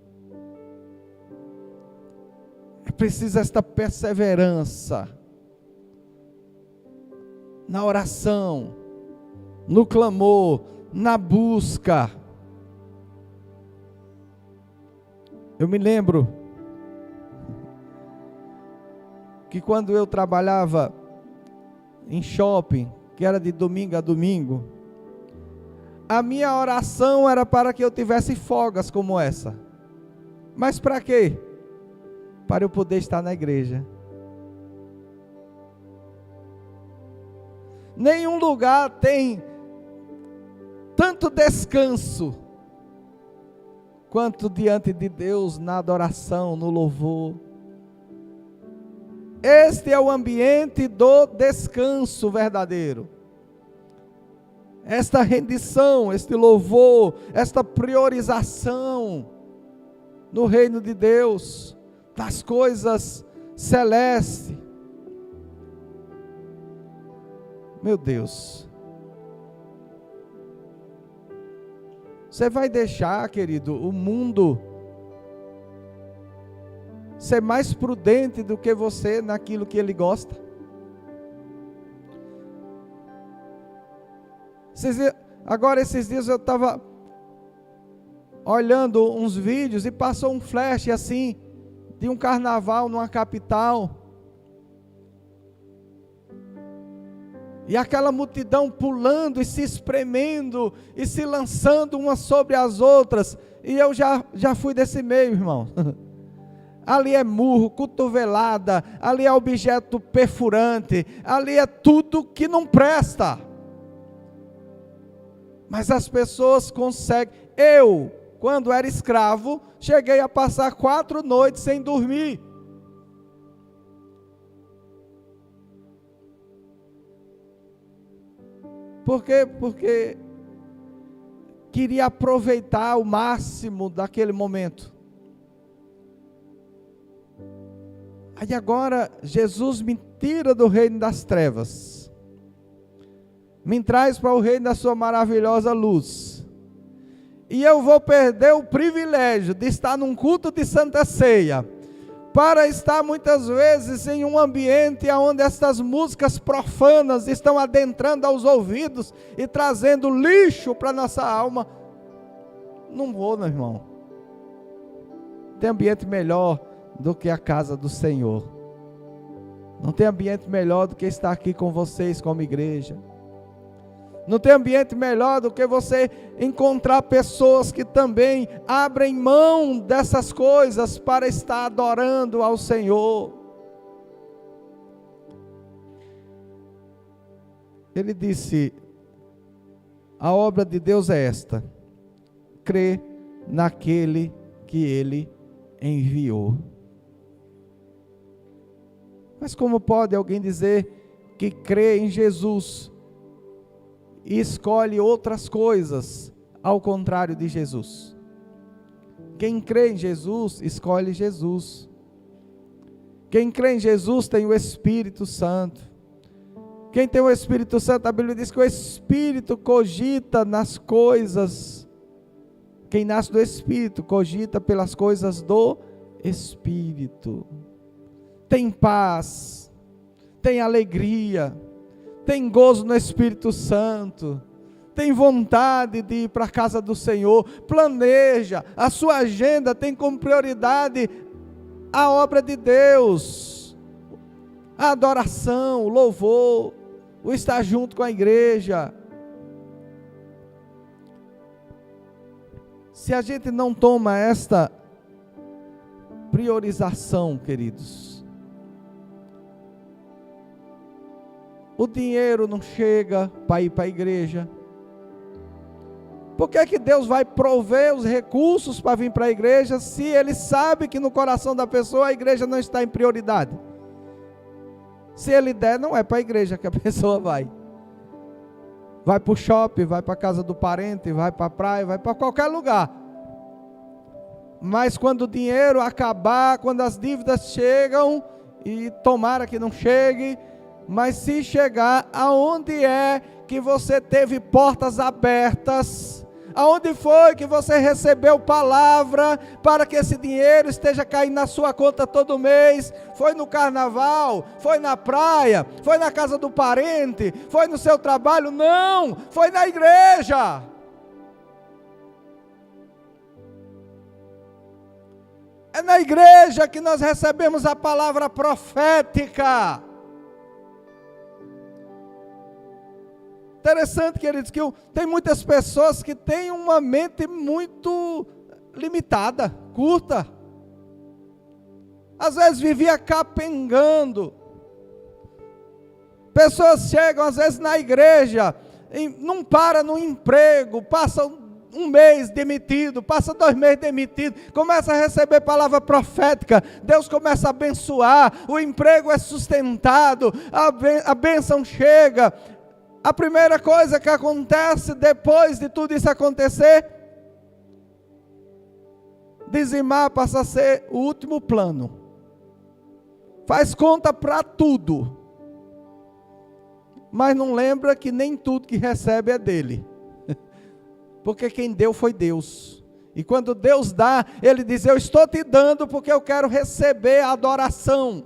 É preciso esta perseverança na oração, no clamor, na busca. Eu me lembro que quando eu trabalhava em shopping, que era de domingo a domingo, a minha oração era para que eu tivesse folgas como essa. Mas para quê? Para eu poder estar na igreja. Nenhum lugar tem tanto descanso quanto diante de Deus, na adoração, no louvor. Este é o ambiente do descanso verdadeiro. Esta rendição, este louvor, esta priorização no reino de Deus, das coisas celestes. Meu Deus, você vai deixar, querido, o mundo ser mais prudente do que você naquilo que ele gosta? Agora, esses dias eu estava olhando uns vídeos e passou um flash assim, de um carnaval numa capital, e aquela multidão pulando e se espremendo e se lançando umas sobre as outras, e eu já fui desse meio, irmão. Ali é murro, cotovelada, ali é objeto perfurante, ali é tudo que não presta. Mas as pessoas conseguem. Eu, quando era escravo, cheguei a passar 4 noites sem dormir. Por quê? Porque queria aproveitar o máximo daquele momento. Aí agora Jesus me tira do reino das trevas, me traz para o reino da sua maravilhosa luz, e eu vou perder o privilégio de estar num culto de Santa Ceia, para estar muitas vezes em um ambiente onde estas músicas profanas estão adentrando aos ouvidos e trazendo lixo para nossa alma. Não vou, meu irmão. Tem ambiente melhor do que a casa do Senhor. Não tem ambiente melhor do que estar aqui com vocês como igreja. Não tem ambiente melhor do que você encontrar pessoas que também abrem mão dessas coisas para estar adorando ao Senhor. Ele disse: a obra de Deus é esta, crer naquele que Ele enviou. Mas como pode alguém dizer que crê em Jesus e escolhe outras coisas ao contrário de Jesus? Quem crê em Jesus, escolhe Jesus. Quem crê em Jesus tem o Espírito Santo. Quem tem o Espírito Santo, a Bíblia diz que o Espírito cogita nas coisas. Quem nasce do Espírito cogita pelas coisas do Espírito. Tem paz, tem alegria, tem gozo no Espírito Santo, tem vontade de ir para a casa do Senhor, planeja, a sua agenda tem como prioridade a obra de Deus, a adoração, o louvor, o estar junto com a igreja. Se a gente não toma esta priorização, queridos, o dinheiro não chega para ir para a igreja. Por que que Deus vai prover os recursos para vir para a igreja, se Ele sabe que no coração da pessoa a igreja não está em prioridade? Se Ele der, não é para a igreja que a pessoa vai. Vai para o shopping, vai para a casa do parente, vai para a praia, vai para qualquer lugar. Mas quando o dinheiro acabar, quando as dívidas chegam, e tomara que não chegue, mas se chegar, aonde é que você teve portas abertas? Aonde foi que você recebeu palavra para que esse dinheiro esteja caindo na sua conta todo mês? Foi no carnaval? Foi na praia? Foi na casa do parente? Foi no seu trabalho? Não! Foi na igreja! É na igreja que nós recebemos a palavra profética. Interessante, queridos, que tem muitas pessoas que têm uma mente muito limitada, curta. Às vezes vivia capengando. Pessoas chegam às vezes na igreja, não para no emprego, passa um mês demitido, passa 2 meses demitido, começa a receber palavra profética, Deus começa a abençoar, o emprego é sustentado, a bênção chega. A primeira coisa que acontece depois de tudo isso acontecer, dizimar passa a ser o último plano. Faz conta para tudo, mas não lembra que nem tudo que recebe é dele, porque quem deu foi Deus. E quando Deus dá, Ele diz: eu estou te dando porque eu quero receber a adoração.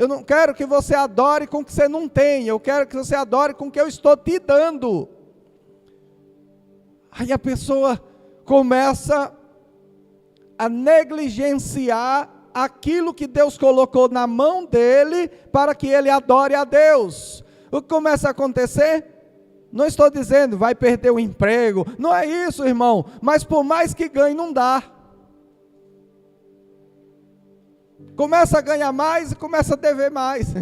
Eu não quero que você adore com o que você não tem, eu quero que você adore com o que eu estou te dando. Aí a pessoa começa a negligenciar aquilo que Deus colocou na mão dele para que ele adore a Deus. O que começa a acontecer? Não estou dizendo vai perder o emprego, não é isso, irmão, mas por mais que ganhe, não dá. Começa a ganhar mais e começa a dever mais.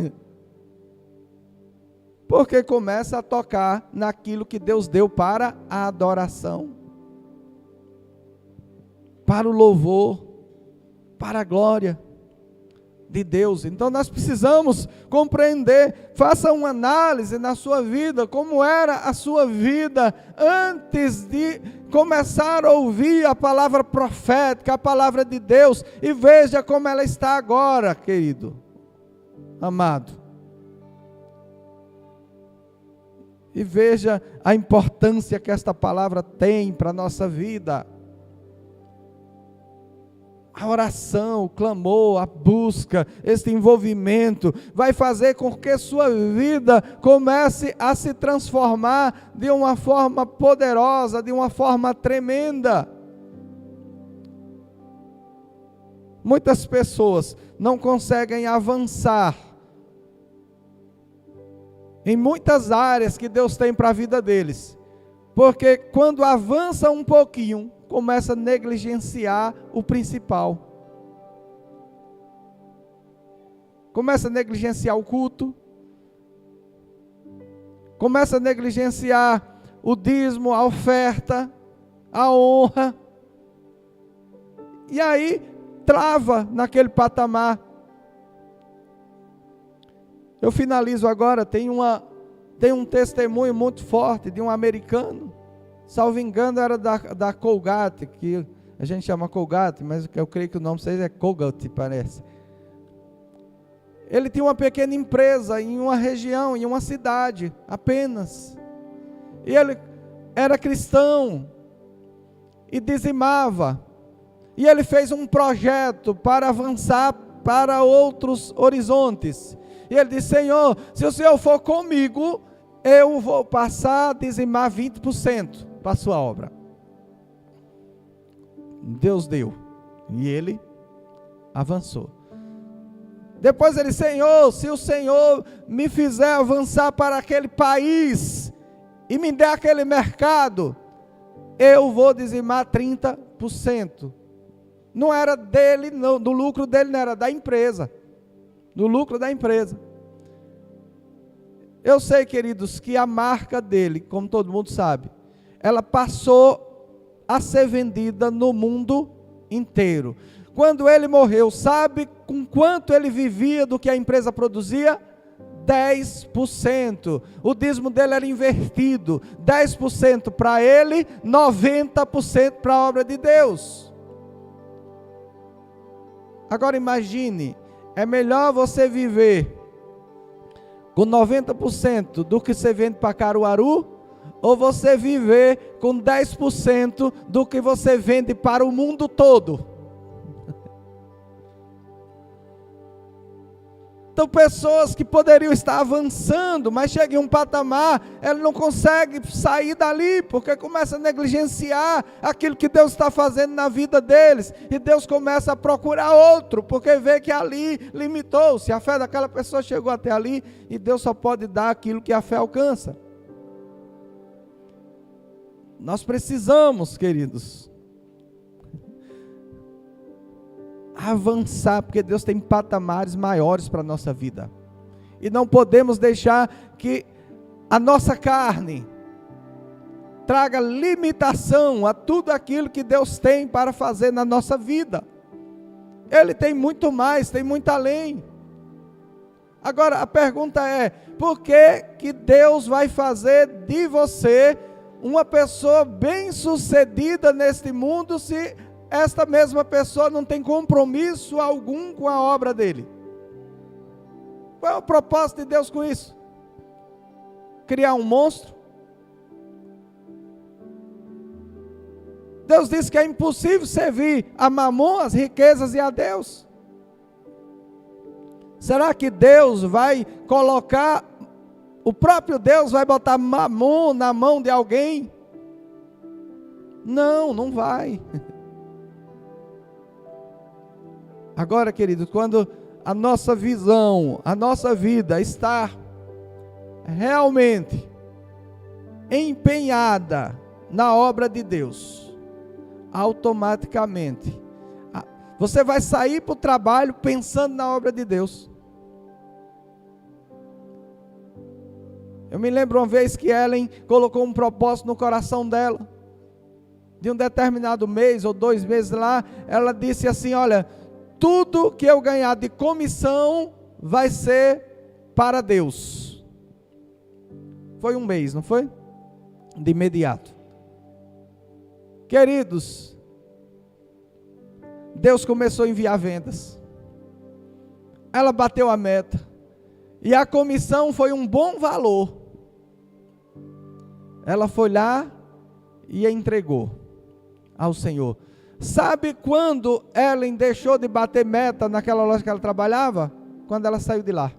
Porque começa a tocar naquilo que Deus deu para a adoração, para o louvor, para a glória de Deus. Então nós precisamos compreender, faça uma análise na sua vida, como era a sua vida antes de começar a ouvir a palavra profética, a palavra de Deus, e veja como ela está agora, querido, amado. E veja a importância que esta palavra tem para a nossa vida. A oração, o clamor, a busca, esse envolvimento, vai fazer com que sua vida comece a se transformar de uma forma poderosa, de uma forma tremenda. Muitas pessoas não conseguem avançar em muitas áreas que Deus tem para a vida deles, porque quando avança um pouquinho, começa a negligenciar o principal. Começa a negligenciar o culto. Começa a negligenciar o dízimo, a oferta, a honra. E aí trava naquele patamar. Eu finalizo agora, tem um testemunho muito forte de um americano. Salvo engano, era da Colgate, que A gente chama Colgate, mas eu creio que o nome seja Colgate, parece. Ele tinha uma pequena empresa em uma região, em uma cidade, apenas. E ele era cristão e dizimava. E ele fez um projeto para avançar para outros horizontes. E ele disse: Senhor, se o Senhor for comigo, eu vou passar a dizimar 20% para a sua obra. Deus deu. E ele avançou. Depois ele: Senhor, se o Senhor me fizer avançar para aquele país e me der aquele mercado, eu vou dizimar 30%. Não era dele, não, do lucro dele, não era da empresa. Do lucro da empresa. Eu sei, queridos, que a marca dele, como todo mundo sabe, ela passou a ser vendida no mundo inteiro. Quando ele morreu, sabe com quanto ele vivia do que a empresa produzia? 10%. O dízimo dele era invertido. 10% para ele, 90% para a obra de Deus. Agora imagine, é melhor você viver com 90% do que você vende para Caruaru, ou você viver com 10% do que você vende para o mundo todo? Então, pessoas que poderiam estar avançando, mas chegam em um patamar, ela não consegue sair dali, porque começa a negligenciar aquilo que Deus está fazendo na vida deles, e Deus começa a procurar outro, porque vê que ali limitou-se, a fé daquela pessoa chegou até ali, e Deus só pode dar aquilo que a fé alcança. Nós precisamos, queridos, avançar, porque Deus tem patamares maiores para a nossa vida, e não podemos deixar que a nossa carne traga limitação a tudo aquilo que Deus tem para fazer na nossa vida. Ele tem muito mais, tem muito além. Agora a pergunta é: por que Deus vai fazer de você uma pessoa bem-sucedida neste mundo, se esta mesma pessoa não tem compromisso algum com a obra dele? Qual é o propósito de Deus com isso? Criar um monstro? Deus disse que é impossível servir a Mamon, as riquezas, e a Deus. Será que Deus vai colocar, o próprio Deus vai botar Mamon na mão de alguém? Não, não vai. Agora, queridos, quando a nossa visão, a nossa vida está realmente empenhada na obra de Deus, automaticamente você vai sair para o trabalho pensando na obra de Deus. Eu me lembro uma vez que Ellen colocou um propósito no coração dela, de um determinado mês ou 2 meses lá, ela disse assim: olha, tudo que eu ganhar de comissão vai ser para Deus. Foi 1 mês, não foi? De imediato. Queridos, Deus começou a enviar vendas. Ela bateu a meta. E a comissão foi um bom valor. Ela foi lá e a entregou ao Senhor. Sabe quando Ellen deixou de bater meta naquela loja que ela trabalhava? Quando ela saiu de lá.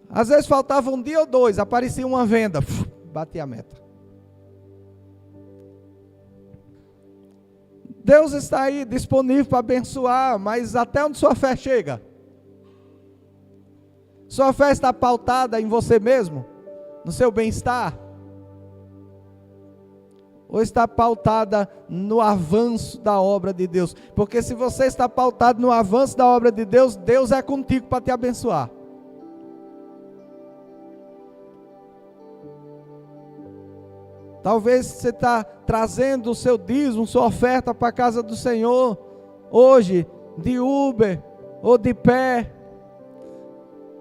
Às vezes faltava 1 dia ou 2, aparecia uma venda, batia a meta. Deus está aí disponível para abençoar, mas até onde sua fé chega? Sua fé está pautada em você mesmo? No seu bem-estar? Ou está pautada no avanço da obra de Deus? Porque se você está pautado no avanço da obra de Deus, Deus é contigo para te abençoar. Talvez você está trazendo o seu dízimo, sua oferta para a casa do Senhor, hoje, de Uber ou de pé.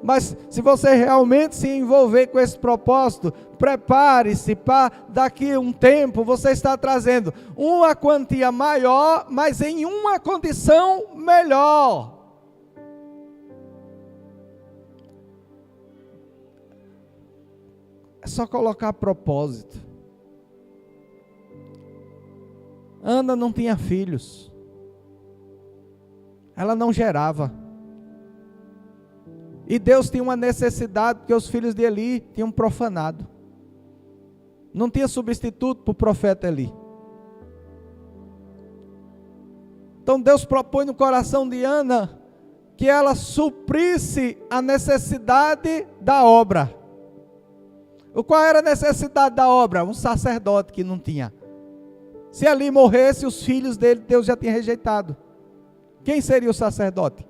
Mas se você realmente se envolver com esse propósito, prepare-se para daqui a um tempo você está trazendo uma quantia maior, mas em uma condição melhor. É só colocar propósito. Ana não tinha filhos. Ela não gerava. E Deus tinha uma necessidade, porque os filhos de Eli tinham profanado. Não tinha substituto para o profeta Eli. Então Deus propõe no coração de Ana que ela suprisse a necessidade da obra. Qual era a necessidade da obra? Um sacerdote que não tinha. Se Eli morresse, os filhos dele, Deus já tinha rejeitado. Quem seria o sacerdote?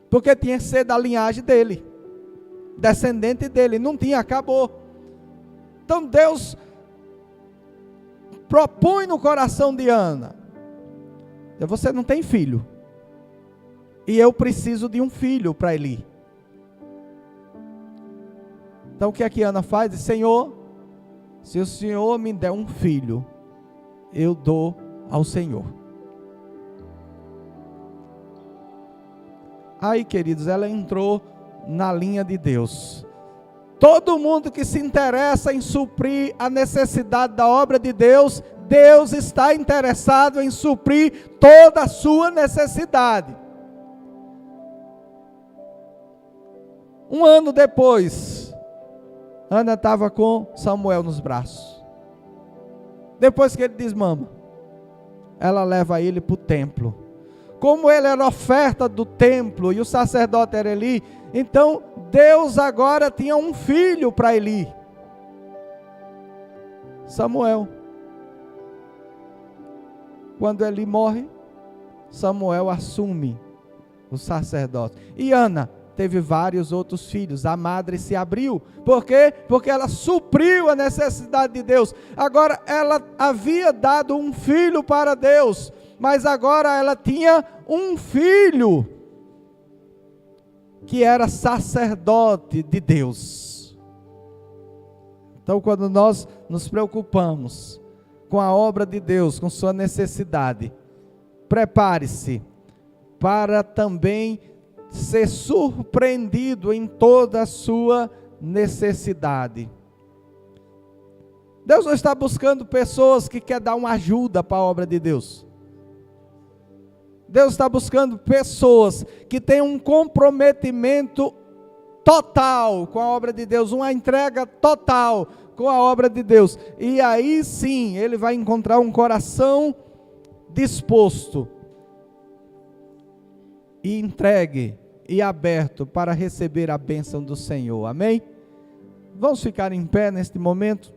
Porque tinha que ser da linhagem dele, descendente dele. Não tinha, acabou. Então Deus propõe no coração de Ana: você não tem filho, e eu preciso de um filho para Eli. Então o que é que Ana faz? Diz: Senhor, se o Senhor me der um filho, eu dou ao Senhor. Aí, queridos, ela entrou na linha de Deus. Todo mundo que se interessa em suprir a necessidade da obra de Deus, Deus está interessado em suprir toda a sua necessidade. Um ano depois, Ana estava com Samuel nos braços. Depois que ele desmama, ela leva ele para o templo. Como ele era oferta do templo e o sacerdote era Eli, então Deus agora tinha um filho para Eli, Samuel. Quando Eli morre, Samuel assume o sacerdócio. E Ana teve vários outros filhos. A madre se abriu. Por quê? Porque ela supriu a necessidade de Deus. Agora ela havia dado um filho para Deus, mas agora ela tinha um filho que era sacerdote de Deus. Então, quando nós nos preocupamos com a obra de Deus, com sua necessidade, prepare-se para também ser surpreendido em toda a sua necessidade. Deus não está buscando pessoas que querem dar uma ajuda para a obra de Deus. Deus está buscando pessoas que têm um comprometimento total com a obra de Deus, uma entrega total com a obra de Deus. E aí sim, Ele vai encontrar um coração disposto e entregue e aberto para receber a bênção do Senhor. Amém? Vamos ficar em pé neste momento.